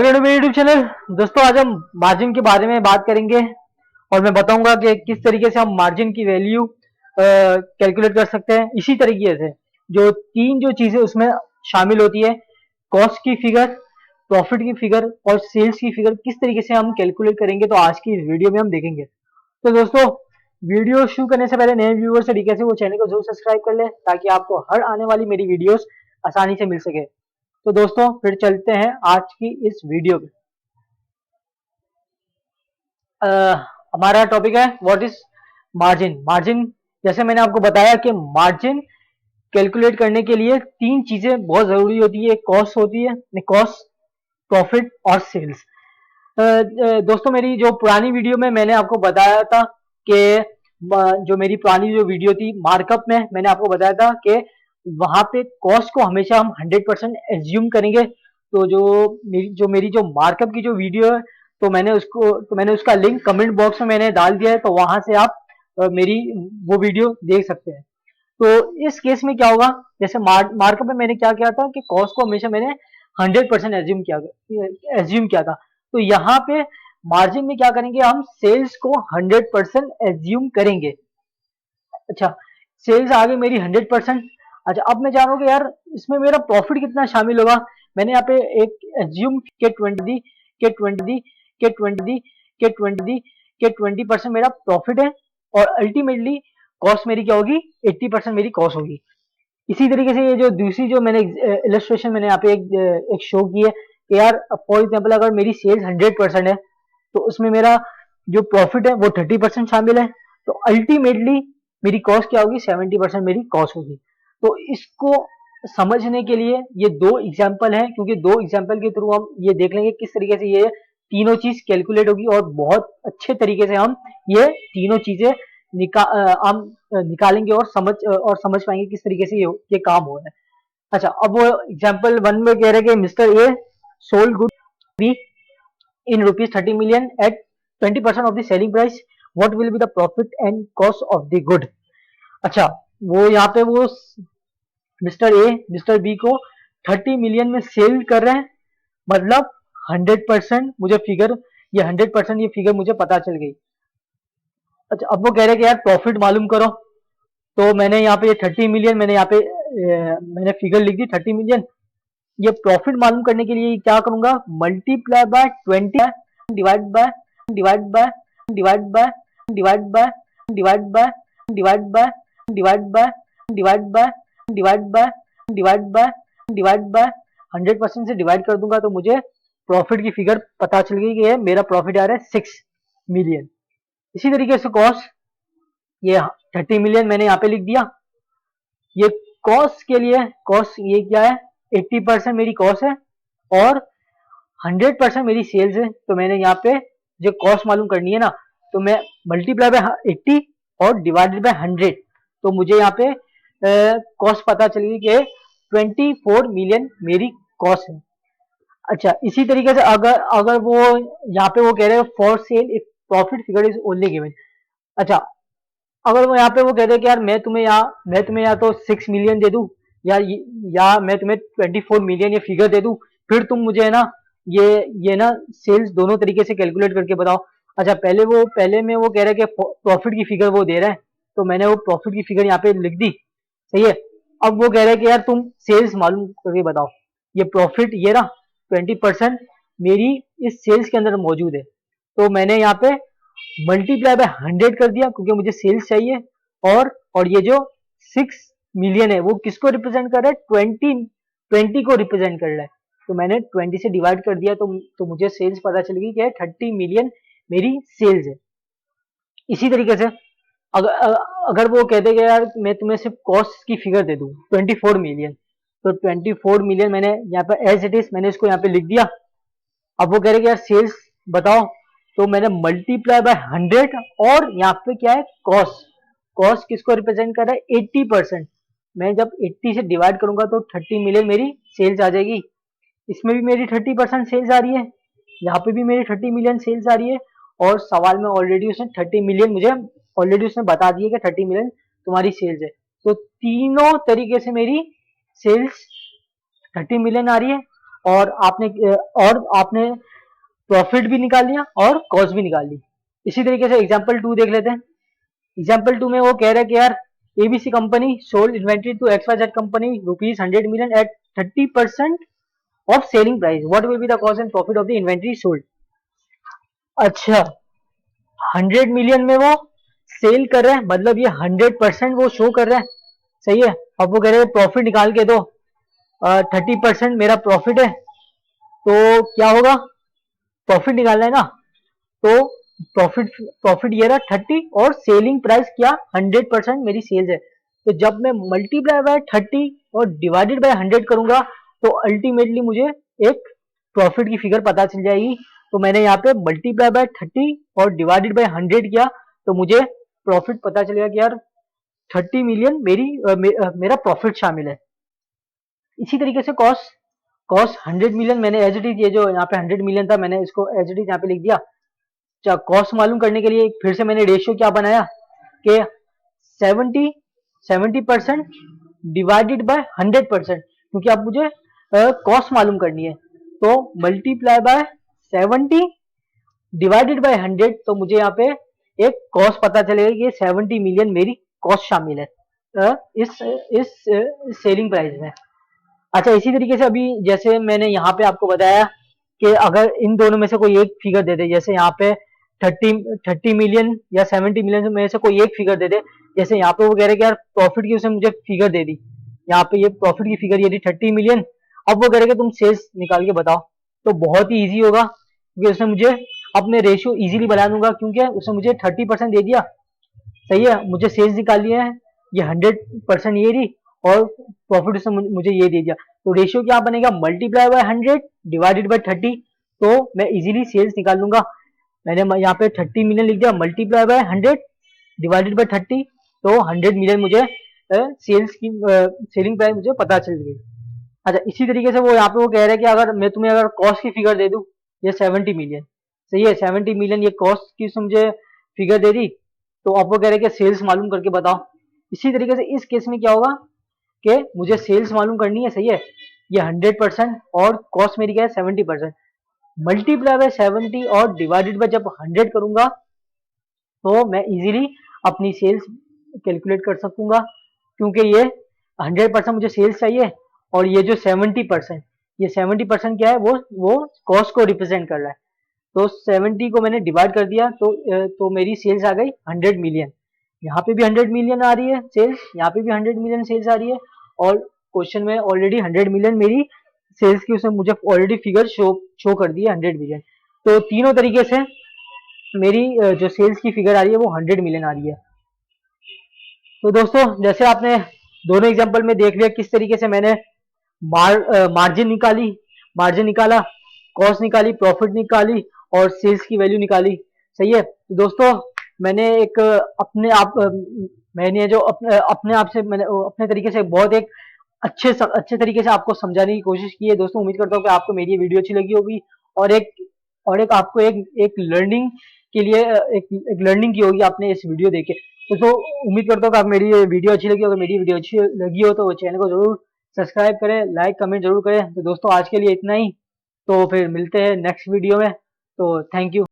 Welcome to मेरे YouTube channel. दोस्तों आज हम मार्जिन के बारे में बात करेंगे और मैं बताऊंगा कि किस तरीके से हम मार्जिन की वैल्यू कैलकुलेट कर सकते हैं। इसी तरीके से जो तीन जो चीजें उसमें शामिल होती है, कॉस्ट की फिगर, प्रॉफिट की फिगर और सेल्स की फिगर, किस तरीके से हम कैलकुलेट करेंगे तो आज की इस वीडियो में हम देखेंगे। तो दोस्तों वीडियो शुरू करने से पहले नए व्यूअर से रिक्वेस्ट है वो चैनल को जरूर सब्सक्राइब कर ले ताकि आपको हर आने वाली मेरी वीडियोस आसानी से मिल सके। तो दोस्तों फिर चलते हैं आज की इस वीडियो में। हमारा टॉपिक है व्हाट इज मार्जिन। मार्जिन जैसे मैंने आपको बताया कि मार्जिन कैलकुलेट करने के लिए तीन चीजें बहुत जरूरी होती है। कॉस्ट होती है, कॉस्ट, प्रॉफिट और सेल्स। दोस्तों मेरी जो पुरानी वीडियो में मैंने आपको बताया था कि जो मेरी पुरानी जो वीडियो थी मार्कअप में, मैंने आपको बताया था कि वहां पे कॉस्ट को हमेशा हम 100% एज्यूम करेंगे। तो जो मेरी जो मार्कअप की जो वीडियो है तो मैंने उसका लिंक कमेंट बॉक्स में मैंने डाल दिया है, तो वहां से आप मेरी वो वीडियो देख सकते हैं। तो इस केस में क्या होगा, जैसे मार्कअप में मैंने क्या किया था कि कॉस्ट को हमेशा मैंने 100% एज्यूम किया था। तो यहाँ पे मार्जिन में क्या करेंगे, हम सेल्स को 100% एज्यूम करेंगे। अच्छा, सेल्स आ गई मेरी 100%। अच्छा, अब मैं जानूँ कि यार इसमें मेरा प्रॉफिट कितना शामिल होगा। मैंने यहाँ पे एक एज्यूम के 20 के 20 के 20 के 20 के 20% मेरा प्रॉफिट है और अल्टीमेटली कॉस्ट मेरी क्या होगी, 80% मेरी कॉस्ट होगी। इसी तरीके से ये जो दूसरी जो मैंने इलस्ट्रेशन मैंने यहाँ पे एक शो की है कि यार फॉर एग्जाम्पल अगर मेरी सेल्स 100% है तो उसमें मेरा जो प्रॉफिट है वो 30% शामिल है, तो अल्टीमेटली मेरी कॉस्ट क्या होगी, 70% मेरी कॉस्ट होगी। तो इसको समझने के लिए ये दो एग्जाम्पल हैं, क्योंकि दो एग्जाम्पल के थ्रू हम ये देख लेंगे किस तरीके से ये तीनों चीज कैलकुलेट होगी और बहुत अच्छे तरीके से हम ये तीनों चीजें हम निकालेंगे और समझ पाएंगे किस तरीके से ये काम हो रहा है। अच्छा, अब वो एग्जाम्पल वन में कह रहे हैं कि mister A sold good B in rupees 30 million at 20% of the selling price, what will be the profit and cost of the good। अच्छा, वो यहाँ पे वो मिस्टर ए मिस्टर बी को 30 मिलियन में सेल कर रहे हैं, मतलब 100% मुझे फिगर, ये 100% ये फिगर मुझे पता चल गई। अच्छा, अब वो कह रहे हैं कि यार प्रॉफिट मालूम करो। तो मैंने यहाँ पे ये 30 मिलियन मैंने यहाँ पे मैंने फिगर लिख दी 30 मिलियन। ये प्रॉफिट मालूम करने के लिए क्या करूंगा, multiply by 20 divide by divide by divide by divide by divide by divide by divide by divide by divide by divide by divide by 100% से डिवाइड कर दूंगा तो मुझे प्रॉफिट की फिगर पता चल गई कि मेरा प्रॉफिट आ रहा है 6 मिलियन। इसी तरीके से कॉस्ट, ये 30 मिलियन मैंने यहाँ पे लिख दिया। ये कॉस्ट के लिए, कॉस्ट ये क्या है, 80% मेरी कॉस्ट है और 100% मेरी सेल्स है। तो मैंने यहाँ पे जो कॉस्ट मालूम करनी है ना, तो मैं मल्टीप्लाई बाय 80 और डिवाइडेड बाय 100, तो मुझे यहाँ पे कॉस्ट पता चलेगी कि 24 मिलियन मेरी कॉस्ट है। अच्छा, इसी तरीके से अगर अगर वो यहाँ पे वो कह रहे हैं for sale if profit figure is only given. अच्छा, अगर वो यहाँ पे वो कहते हैं कि यार मैं तुम्हें या तो 6 मिलियन दे दूं या मैं तुम्हें 24 मिलियन ये फिगर दे दूं, फिर तुम मुझे है ना ये ना सेल्स दोनों तरीके से कैलकुलेट करके बताओ। अच्छा, पहले में वो कह रहा है कि प्रॉफिट की फिगर वो दे रहा है, तो मैंने वो प्रॉफिट की फिगर यहाँ पे लिख दी, सही है। अब वो कह रहा है कि यार तुम सेल्स मालूम करके बताओ। ये प्रॉफिट ये ना 20% मेरी इस सेल्स के अंदर मौजूद है, तो मैंने यहाँ पे मल्टीप्लाई बाय 100 कर दिया क्योंकि मुझे सेल्स चाहिए। और ये जो 6 मिलियन है वो किसको रिप्रेजेंट कर रहा है, 20 को रिप्रेजेंट कर रहा है। तो मैंने 20 से डिवाइड कर दिया तो मुझे सेल्स पता चल गई कि 30 मिलियन मेरी सेल्स है। इसी तरीके से अगर अगर वो कहते कि यार मैं तुम्हें सिर्फ कॉस्ट की फिगर दे दूं 24 मिलियन, तो 24 मिलियन मैंने यहाँ पे एज इट इज मैंने इसको यहाँ पे लिख दिया। अब वो कह रहे कि यार सेल्स बताओ, तो मैंने मल्टीप्लाई बाय 100 और यहाँ पे क्या है कॉस्ट। कॉस्ट किसको रिप्रेजेंट कर रहा है, 80%। मैं जब 80 से डिवाइड करूंगा तो 30 मिलियन मेरी सेल्स आ जाएगी। इसमें भी मेरी 30% सेल्स आ रही है, यहाँ पे भी मेरी 30 मिलियन सेल्स आ रही है। और सवाल में ऑलरेडी उसने 30 मिलियन मुझे ऑलरेडी उसने बता दिया कि 30 मिलियन तुम्हारी सेल्स है। तो तीनों तरीके से मेरी सेल्स 30 मिलियन आ रही है और आपने प्रॉफिट भी निकाल लिया और कॉस्ट भी निकाल ली। इसी तरीके से एग्जाम्पल 2 देख लेते हैं। एग्जाम्पल 2 में वो कह रहा है कि यार ABC company sold inventory to XYZ company rupees 100 million at 30% of selling price, what will be the cost and profit of the inventory sold. अच्छा, 100 million में वो सेल कर रहे हैं, मतलब ये 100% वो शो कर रहे हैं, सही है। अब वो कह रहे हैं प्रॉफिट निकाल के दो, 30% मेरा प्रॉफिट है, तो क्या होगा, प्रॉफिट निकालना है ना, तो प्रॉफिट प्रॉफिट ये रहा 30 और सेलिंग प्राइस क्या 100% मेरी सेल्स है। तो जब मैं मल्टीप्लाई बाय 30 और डिवाइडेड बाय 100 करूंगा तो अल्टीमेटली मुझे एक प्रॉफिट की फिगर पता चल जाएगी। तो मैंने यहाँ पे मल्टीप्लाई बाय 30 और डिवाइडेड बाय 100 किया तो मुझे प्रॉफिट पता चलेगा कि यार 30 मिलियन मेरा प्रॉफिट शामिल है। इसी तरीके से कॉस्ट कॉस्ट 100 मिलियन मैंने एज इट इज, ये जो यहाँ पे 100 मिलियन था मैंने इसको एज इट इज यहाँ पे लिख दिया। अच्छा, कॉस्ट मालूम करने के लिए फिर से मैंने रेशियो क्या बनाया कि 70% डिवाइडेड बाय 100%, क्योंकि अब मुझे कॉस्ट मालूम करनी है। तो मल्टीप्लाई बाय 70 डिवाइडेड बाय 100, तो मुझे यहाँ पे एक कॉस्ट पता चलेगा कि 70 मिलियन मेरी कॉस्ट शामिल है इस सेलिंग प्राइस में। अच्छा, इसी तरीके से अभी जैसे मैंने यहाँ पे आपको बताया कि अगर इन दोनों में से कोई एक फिगर दे दे, जैसे यहाँ पे 30 मिलियन या 70 मिलियन में से कोई एक फिगर दे दे, जैसे यहाँ पे वो कह रहे कि यार प्रॉफिट की उसने मुझे फिगर दे दी, यहाँ पे ये प्रॉफिट की फिगर ये थी 30 मिलियन। अब वो कह रहे कि तुम सेल्स निकाल के बताओ, तो बहुत ही ईजी होगा क्योंकि उसने मुझे अपने रेशियो इजीली बना दूंगा, क्योंकि उसने मुझे 30% दे दिया, सही है। मुझे सेल्स निकालनी है, ये 100% ये रही और प्रॉफिट उसने मुझे ये दे दिया। तो रेशियो क्या बनेगा, मल्टीप्लाई बाय 100 डिवाइडेड बाय 30, तो मैं इजीली सेल्स निकाल लूंगा। मैंने यहाँ पे 30 मिलियन लिख दिया, मल्टीप्लाई बाय 100 डिवाइडेड बाय 30, तो 100 मिलियन मुझे सेल्स की सेलिंग प्राइस मुझे पता चल गई। अच्छा, इसी तरीके से वो यहाँ पे वो कह रहे हैं कि अगर मैं तुम्हें अगर कॉस्ट की फिगर दे दूं, ये 70 मिलियन, सही है, 70 मिलियन ये कॉस्ट की मुझे फिगर दे दी, तो अब वो कह रहे हैं कि सेल्स मालूम करके बताओ। इसी तरीके से इस केस में क्या होगा कि मुझे सेल्स मालूम करनी है, सही है, ये 100% और कॉस्ट मेरी क्या है 70%, मल्टीप्लाई बाय 70 और डिवाइडेड बाय जब 100 करूंगा तो मैं इजीली अपनी सेल्स कैलकुलेट कर सकूंगा, क्योंकि ये 100% मुझे सेल्स चाहिए और ये जो 70%, ये 70% क्या है, वो कॉस्ट को रिप्रेजेंट कर रहा है। तो 70 को मैंने डिवाइड कर दिया तो मेरी सेल्स आ गई 100 मिलियन। यहाँ पे भी 100 मिलियन आ रही है सेल्स, यहाँ पे भी 100 मिलियन सेल्स आ रही है, और क्वेश्चन में ऑलरेडी 100 मिलियन मेरी सेल्स की उसने मुझे ऑलरेडी फिगर शो कर दी है 100 मिलियन। तो तीनों तरीके से मेरी जो सेल्स की फिगर आ रही है वो 100 मिलियन आ रही है। तो दोस्तों, जैसे आपने दोनों एग्जांपल में देख लिया किस तरीके से मैंने मार्जिन निकाला, कॉस्ट निकाली, प्रॉफिट निकाली और सेल्स की वैल्यू निकाली, सही है। तो दोस्तों, मैंने एक अपने आप मैंने जो अपने आप से मैंने अपने तरीके से बहुत एक अच्छे तरीके से आपको समझाने की कोशिश की है। दोस्तों, उम्मीद करता हूँ कि आपको मेरी ये वीडियो अच्छी लगी होगी और एक आपको एक लर्निंग के लिए एक लर्निंग की होगी आपने इस वीडियो देखे। तो उम्मीद करता हूँ कि आप मेरी ये वीडियो अच्छी लगी, अगर मेरी वीडियो अच्छी लगी हो तो चैनल को जरूर सब्सक्राइब करें, लाइक कमेंट जरूर करें। तो दोस्तों, आज के लिए इतना ही, तो फिर मिलते हैं नेक्स्ट वीडियो में। तो थैंक यू।